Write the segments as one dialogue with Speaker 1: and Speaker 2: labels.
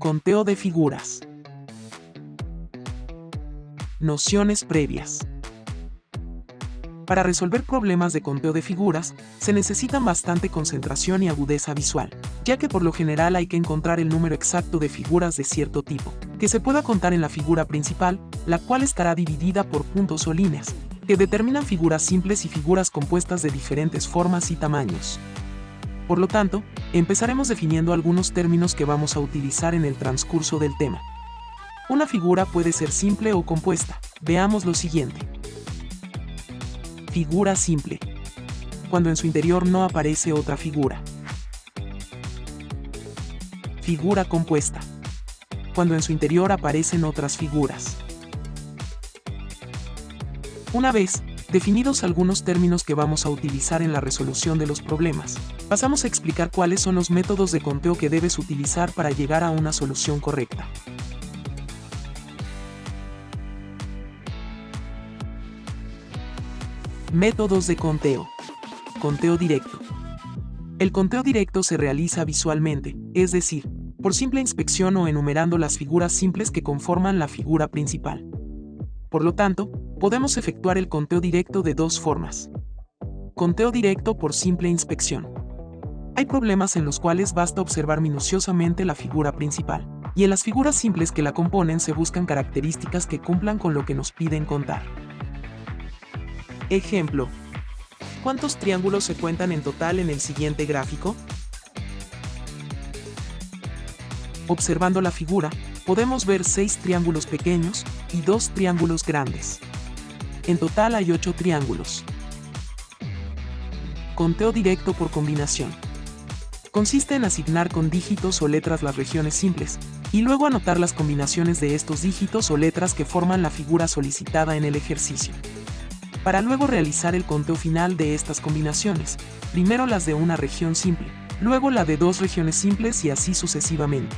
Speaker 1: Conteo de figuras. Nociones previas. Para resolver problemas de conteo de figuras, se necesitan bastante concentración y agudeza visual, ya que por lo general hay que encontrar el número exacto de figuras de cierto tipo, que se pueda contar en la figura principal, la cual estará dividida por puntos o líneas, que determinan figuras simples y figuras compuestas de diferentes formas y tamaños. Por lo tanto, empezaremos definiendo algunos términos que vamos a utilizar en el transcurso del tema. Una figura puede ser simple o compuesta. Veamos lo siguiente. Figura simple. Cuando en su interior no aparece otra figura. Figura compuesta. Cuando en su interior aparecen otras figuras. Una vez definidos algunos términos que vamos a utilizar en la resolución de los problemas, pasamos a explicar cuáles son los métodos de conteo que debes utilizar para llegar a una solución correcta. Métodos de conteo. Conteo directo. El conteo directo se realiza visualmente, es decir, por simple inspección o enumerando las figuras simples que conforman la figura principal. Por lo tanto, podemos efectuar el conteo directo de dos formas. Conteo directo por simple inspección. Hay problemas en los cuales basta observar minuciosamente la figura principal, y en las figuras simples que la componen se buscan características que cumplan con lo que nos piden contar. Ejemplo. ¿Cuántos triángulos se cuentan en total en el siguiente gráfico? Observando la figura, podemos ver 6 triángulos pequeños y 2 triángulos grandes. En total hay 8 triángulos. Conteo directo por combinación. Consiste en asignar con dígitos o letras las regiones simples, y luego anotar las combinaciones de estos dígitos o letras que forman la figura solicitada en el ejercicio. Para luego realizar el conteo final de estas combinaciones, primero las de una región simple, luego la de 2 regiones simples y así sucesivamente.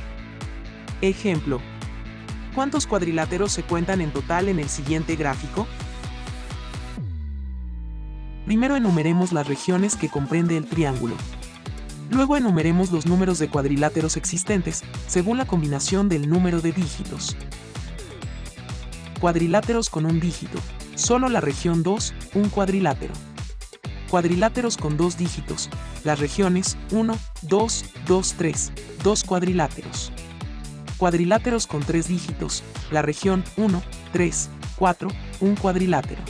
Speaker 1: Ejemplo. ¿Cuántos cuadriláteros se cuentan en total en el siguiente gráfico? Primero enumeremos las regiones que comprende el triángulo. Luego enumeremos los números de cuadriláteros existentes, según la combinación del número de dígitos. Cuadriláteros con un dígito. Solo la región 2, un cuadrilátero. Cuadriláteros con 2 dígitos. Las regiones 1, 2, 2, 3, 2 cuadriláteros. Cuadriláteros con 3 dígitos. La región 1, 3, 4, un cuadrilátero.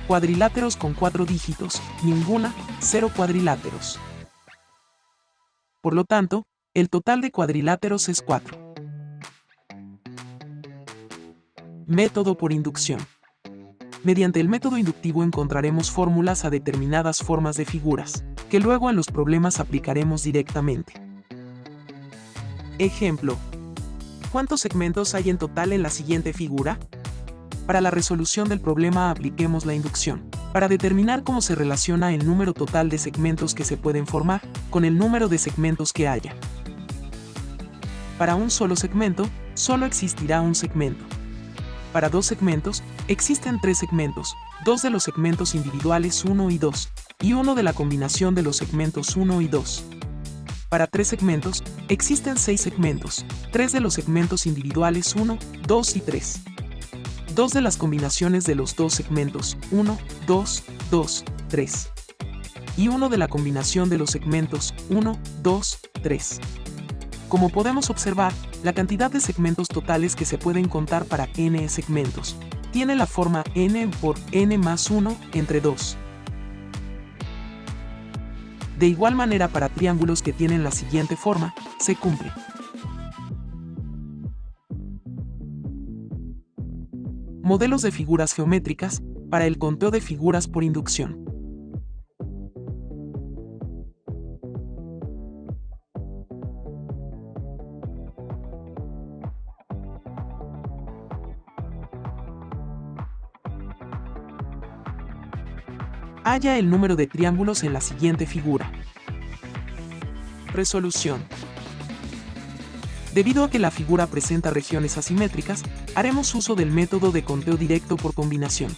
Speaker 1: Cuadriláteros con 4 dígitos. Ninguna, 0 cuadriláteros. Por lo tanto, el total de cuadriláteros es 4. Método por inducción. Mediante el método inductivo encontraremos fórmulas a determinadas formas de figuras, que luego en los problemas aplicaremos directamente. Ejemplo. ¿Cuántos segmentos hay en total en la siguiente figura? Para la resolución del problema apliquemos la inducción, para determinar cómo se relaciona el número total de segmentos que se pueden formar con el número de segmentos que haya. Para un solo segmento, solo existirá un segmento. Para 2 segmentos, existen 3 segmentos, 2 de los segmentos individuales 1 y 2, y 1 de la combinación de los segmentos 1 y 2. Para 3 segmentos, existen 6 segmentos, 3 de los segmentos individuales 1, 2 y 3. 2 de las combinaciones de los 2 segmentos 1, 2, 2, 3. Y 1 de la combinación de los segmentos 1, 2, 3. Como podemos observar, la cantidad de segmentos totales que se pueden contar para n segmentos tiene la forma n por n más 1 entre 2. De igual manera para triángulos que tienen la siguiente forma, se cumple. Modelos de figuras geométricas para el conteo de figuras por inducción. Halla el número de triángulos en la siguiente figura. Resolución. Debido a que la figura presenta regiones asimétricas, haremos uso del método de conteo directo por combinación.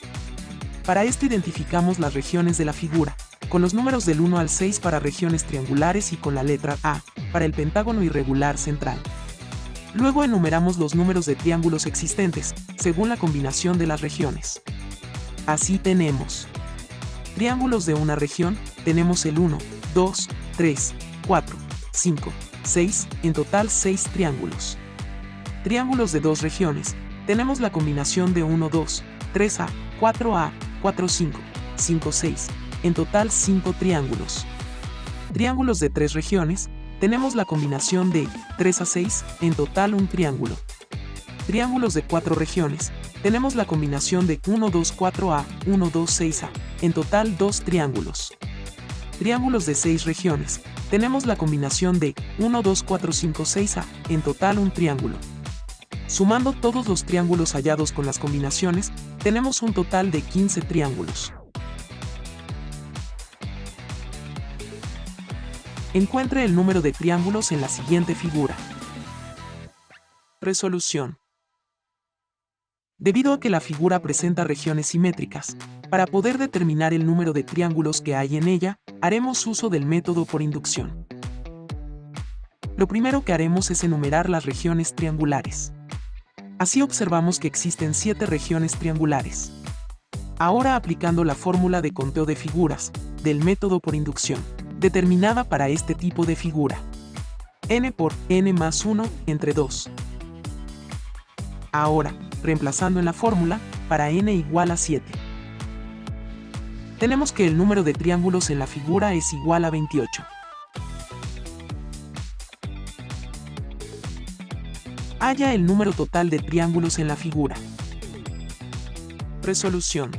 Speaker 1: Para esto identificamos las regiones de la figura, con los números del 1 al 6 para regiones triangulares y con la letra A, para el pentágono irregular central. Luego enumeramos los números de triángulos existentes, según la combinación de las regiones. Así tenemos triángulos de una región, tenemos el 1, 2, 3, 4, 5, 6, en total 6 triángulos. Triángulos de dos regiones, tenemos la combinación de 1, 2, 3A, 4A, 4, 5, 5, 6, en total 5 triángulos. Triángulos de tres regiones, tenemos la combinación de 3 a 6, en total un triángulo. Triángulos de 4 regiones, tenemos la combinación de 1, 2, 4A, 1, 2, 6A, en total 2 triángulos. Triángulos de 6 regiones, tenemos la combinación de 1, 2, 4, 5, 6A, en total un triángulo. Sumando todos los triángulos hallados con las combinaciones, tenemos un total de 15 triángulos. Encuentre el número de triángulos en la siguiente figura. Resolución. Debido a que la figura presenta regiones simétricas, para poder determinar el número de triángulos que hay en ella, haremos uso del método por inducción. Lo primero que haremos es enumerar las regiones triangulares. Así observamos que existen 7 regiones triangulares. Ahora aplicando la fórmula de conteo de figuras, del método por inducción, determinada para este tipo de figura. N por n más 1 entre 2. Ahora, reemplazando en la fórmula, para n igual a 7. Tenemos que el número de triángulos en la figura es igual a 28. Halla el número total de triángulos en la figura. Resolución.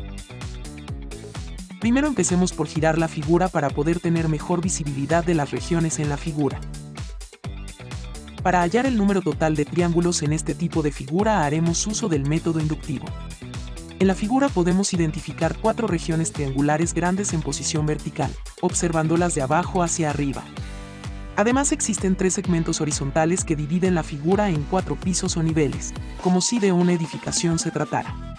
Speaker 1: Primero empecemos por girar la figura para poder tener mejor visibilidad de las regiones en la figura. Para hallar el número total de triángulos en este tipo de figura haremos uso del método inductivo. En la figura podemos identificar 4 regiones triangulares grandes en posición vertical, observándolas de abajo hacia arriba. Además existen 3 segmentos horizontales que dividen la figura en 4 pisos o niveles, como si de una edificación se tratara.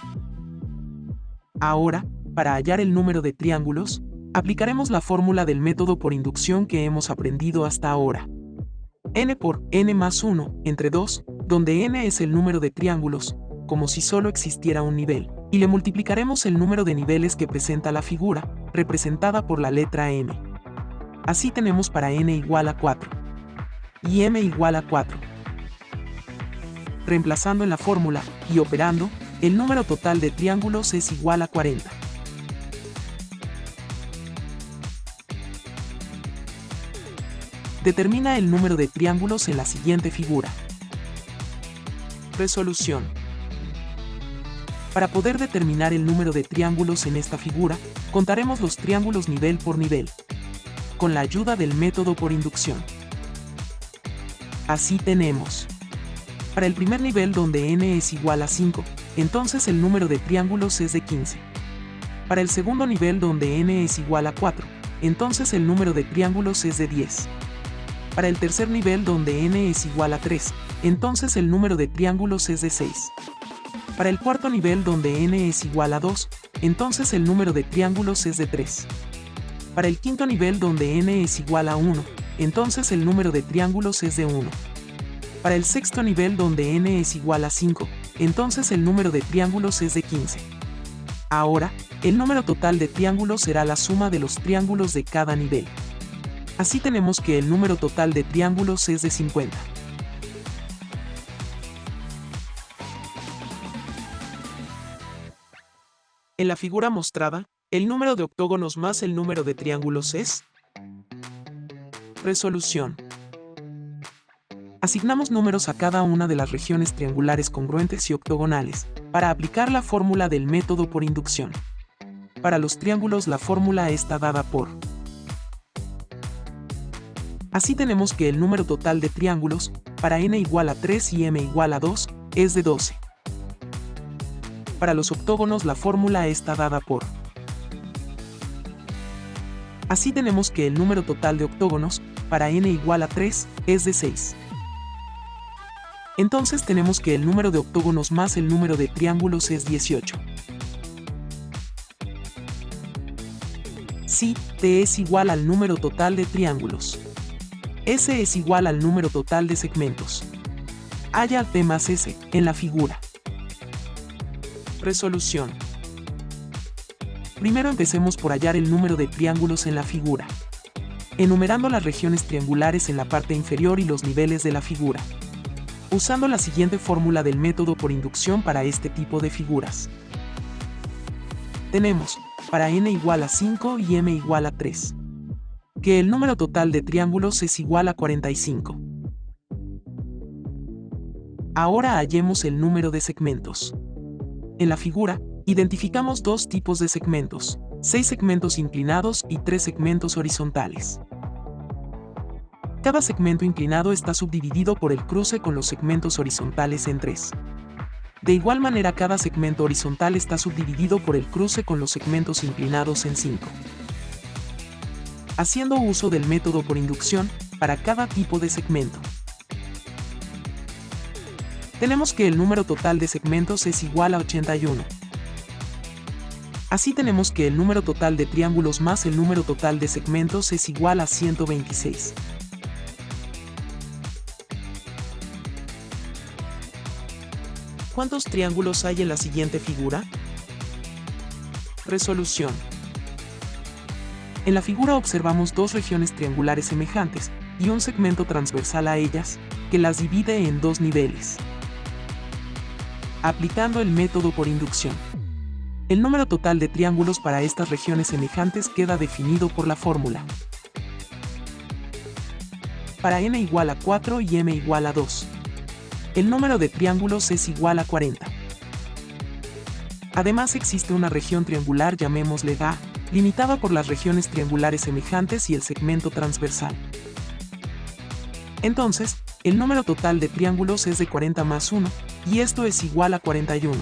Speaker 1: Ahora, para hallar el número de triángulos, aplicaremos la fórmula del método por inducción que hemos aprendido hasta ahora. N por n más 1 entre 2, donde n es el número de triángulos, como si solo existiera un nivel, y le multiplicaremos el número de niveles que presenta la figura, representada por la letra m. Así tenemos para n igual a 4 y m igual a 4. Reemplazando en la fórmula y operando, el número total de triángulos es igual a 40. Determina el número de triángulos en la siguiente figura. Resolución. Para poder determinar el número de triángulos en esta figura, contaremos los triángulos nivel por nivel, con la ayuda del método por inducción. Así tenemos. Para el primer nivel donde n es igual a 5, entonces el número de triángulos es de 15. Para el segundo nivel donde n es igual a 4, entonces el número de triángulos es de 10. Para el tercer nivel donde n es igual a 3, entonces el número de triángulos es de 6. Para el cuarto nivel donde n es igual a 2, entonces el número de triángulos es de 3. Para el quinto nivel donde n es igual a 1, entonces el número de triángulos es de 1. Para el sexto nivel donde n es igual a 5, entonces el número de triángulos es de 15. Ahora, el número total de triángulos será la suma de los triángulos de cada nivel. Así tenemos que el número total de triángulos es de 50. En la figura mostrada, el número de octógonos más el número de triángulos es... Resolución. Asignamos números a cada una de las regiones triangulares congruentes y octogonales, para aplicar la fórmula del método por inducción. Para los triángulos la fórmula está dada por... Así tenemos que el número total de triángulos, para n igual a 3 y m igual a 2, es de 12. Para los octógonos la fórmula está dada por... Así tenemos que el número total de octógonos, para n igual a 3, es de 6. Entonces tenemos que el número de octógonos más el número de triángulos es 18. Si t es igual al número total de triángulos, S es igual al número total de segmentos. Halla T más S en la figura. Resolución. Primero empecemos por hallar el número de triángulos en la figura, enumerando las regiones triangulares en la parte inferior y los niveles de la figura, usando la siguiente fórmula del método por inducción para este tipo de figuras. Tenemos, para n igual a 5 y m igual a 3, que el número total de triángulos es igual a 45. Ahora hallemos el número de segmentos. En la figura, identificamos dos tipos de segmentos, 6 segmentos inclinados y 3 segmentos horizontales. Cada segmento inclinado está subdividido por el cruce con los segmentos horizontales en 3. De igual manera, cada segmento horizontal está subdividido por el cruce con los segmentos inclinados en 5. Haciendo uso del método por inducción, para cada tipo de segmento, tenemos que el número total de segmentos es igual a 81. Así tenemos que el número total de triángulos más el número total de segmentos es igual a 126. ¿Cuántos triángulos hay en la siguiente figura? Resolución. En la figura observamos dos regiones triangulares semejantes y un segmento transversal a ellas, que las divide en dos niveles. Aplicando el método por inducción, el número total de triángulos para estas regiones semejantes queda definido por la fórmula. Para n igual a 4 y m igual a 2, el número de triángulos es igual a 40. Además existe una región triangular, llamémosle A, limitada por las regiones triangulares semejantes y el segmento transversal. Entonces, el número total de triángulos es de 40 más 1, y esto es igual a 41.